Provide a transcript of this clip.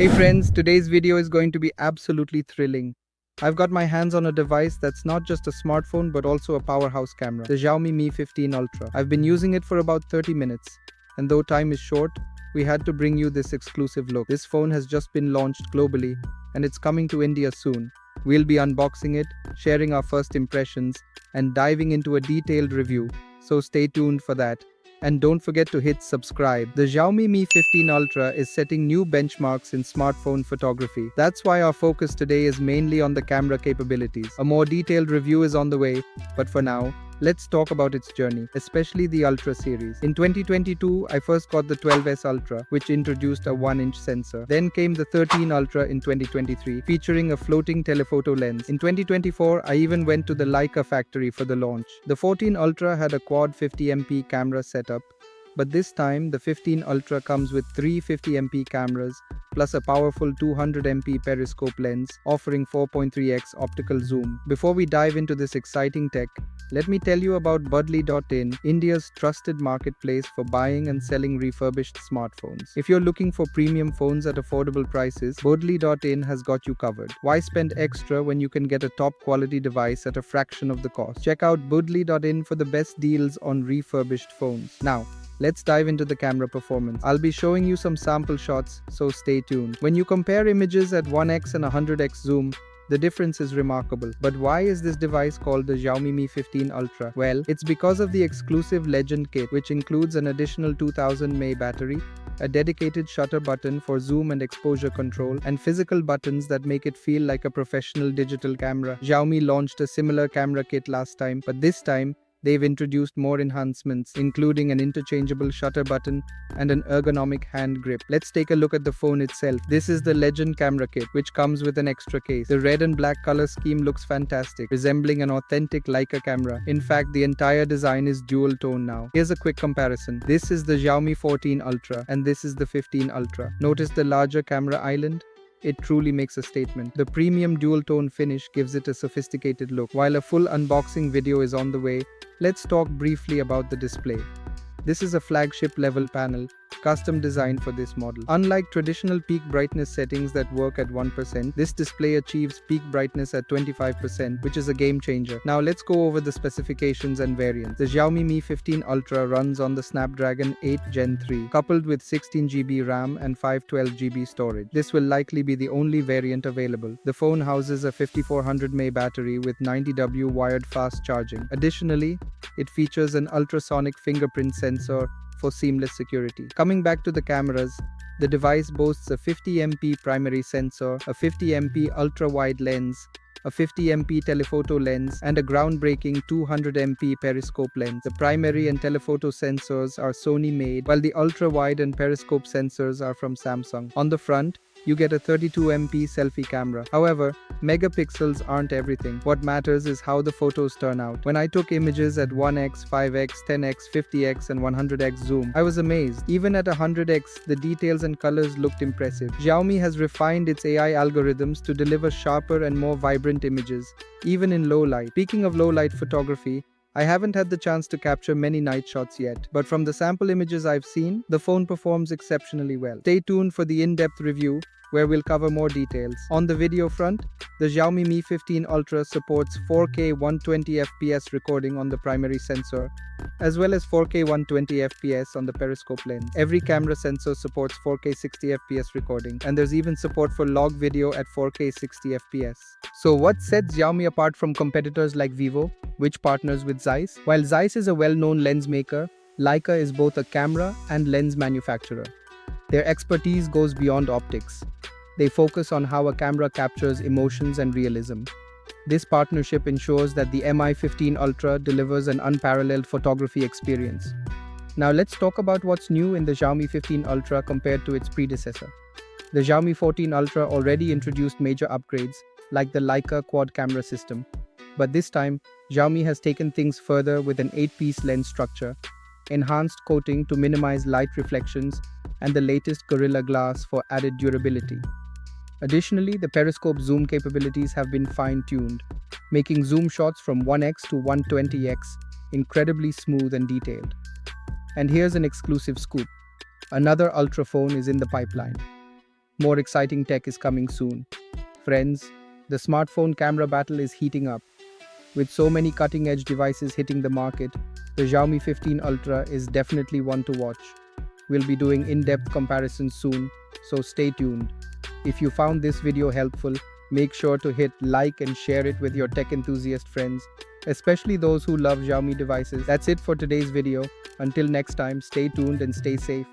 Hey friends, today's video is going to be absolutely thrilling. I've got my hands on a device that's not just a smartphone but also a powerhouse camera, the Xiaomi Mi 15 Ultra. I've been using it for about 30 minutes, and though time is short, we had to bring you this exclusive look. This phone has just been launched globally, and it's coming to India soon. We'll be unboxing it, sharing our first impressions, and diving into a detailed review, so stay tuned for that. And don't forget to hit subscribe. The Xiaomi Mi 15 Ultra is setting new benchmarks in smartphone photography. That's why our focus today is mainly on the camera capabilities. A more detailed review is on the way, but for now, let's talk about its journey, especially the Ultra series. In 2022, I first got the 12S Ultra, which introduced a 1-inch sensor. Then came the 13 Ultra in 2023, featuring a floating telephoto lens. In 2024, I even went to the Leica factory for the launch. The 14 Ultra had a quad 50MP camera setup, but this time the 15 Ultra comes with three 50MP cameras plus a powerful 200MP periscope lens offering 4.3x optical zoom. Before we dive into this exciting tech, let me tell you about budli.in, India's trusted marketplace for buying and selling refurbished smartphones. If you're looking for premium phones at affordable prices, budli.in has got you covered. Why spend extra when you can get a top quality device at a fraction of the cost? Check out budli.in for the best deals on refurbished phones. Now, let's dive into the camera performance. I'll be showing you some sample shots, so stay tuned. When you compare images at 1x and 100x zoom, the difference is remarkable. But why is this device called the Xiaomi Mi 15 Ultra? Well, it's because of the exclusive Legend kit, which includes an additional 2000 mAh battery, a dedicated shutter button for zoom and exposure control, and physical buttons that make it feel like a professional digital camera. Xiaomi launched a similar camera kit last time, but this time, they've introduced more enhancements, including an interchangeable shutter button and an ergonomic hand grip. Let's take a look at the phone itself. This is the Legend camera kit, which comes with an extra case. The red and black color scheme looks fantastic, resembling an authentic Leica camera. In fact, the entire design is dual tone now. Here's a quick comparison. This is the Xiaomi 14 Ultra, and this is the 15 Ultra. Notice the larger camera island? It truly makes a statement. The premium dual-tone finish gives it a sophisticated look. While a full unboxing video is on the way, let's talk briefly about the display. This is a flagship level panel, custom designed for this model. Unlike traditional peak brightness settings that work at 1%, this display achieves peak brightness at 25%, which is a game changer. Now let's go over the specifications and variants. The Xiaomi Mi 15 Ultra runs on the Snapdragon 8 Gen 3, coupled with 16GB RAM and 512GB storage. This will likely be the only variant available. The phone houses a 5400 mAh battery with 90W wired fast charging. Additionally, it features an ultrasonic fingerprint sensor for seamless security. Coming back to the cameras, the device boasts a 50MP primary sensor, a 50MP ultra-wide lens, a 50MP telephoto lens, and a groundbreaking 200MP periscope lens. The primary and telephoto sensors are Sony made, while the ultra-wide and periscope sensors are from Samsung. On the front, you get a 32MP selfie camera. However, megapixels aren't everything. What matters is how the photos turn out. When I took images at 1x, 5x, 10x, 50x, and 100x zoom, I was amazed. Even at 100x, the details and colors looked impressive. Xiaomi has refined its AI algorithms to deliver sharper and more vibrant images, even in low light. Speaking of low light photography, I haven't had the chance to capture many night shots yet, but from the sample images I've seen, the phone performs exceptionally well. Stay tuned for the in-depth review, where we'll cover more details. On the video front, the Xiaomi Mi 15 Ultra supports 4K 120fps recording on the primary sensor, as well as 4K 120fps on the periscope lens. Every camera sensor supports 4K 60fps recording, and there's even support for log video at 4K 60fps. So what sets Xiaomi apart from competitors like Vivo, which partners with Zeiss? While Zeiss is a well-known lens maker, Leica is both a camera and lens manufacturer. Their expertise goes beyond optics. They focus on how a camera captures emotions and realism. This partnership ensures that the Mi 15 Ultra delivers an unparalleled photography experience. Now let's talk about what's new in the Xiaomi 15 Ultra compared to its predecessor. The Xiaomi 14 Ultra already introduced major upgrades, like the Leica quad camera system. But this time, Xiaomi has taken things further with an 8-piece lens structure, enhanced coating to minimize light reflections, and the latest Gorilla Glass for added durability. Additionally, the periscope zoom capabilities have been fine-tuned, making zoom shots from 1x to 120x incredibly smooth and detailed. And here's an exclusive scoop. Another Ultra phone is in the pipeline. More exciting tech is coming soon. Friends, the smartphone camera battle is heating up. With so many cutting-edge devices hitting the market, the Xiaomi 15 Ultra is definitely one to watch. We'll be doing in-depth comparisons soon, so stay tuned. If you found this video helpful, make sure to hit like and share it with your tech enthusiast friends, especially those who love Xiaomi devices. That's it for today's video. Until next time, stay tuned and stay safe.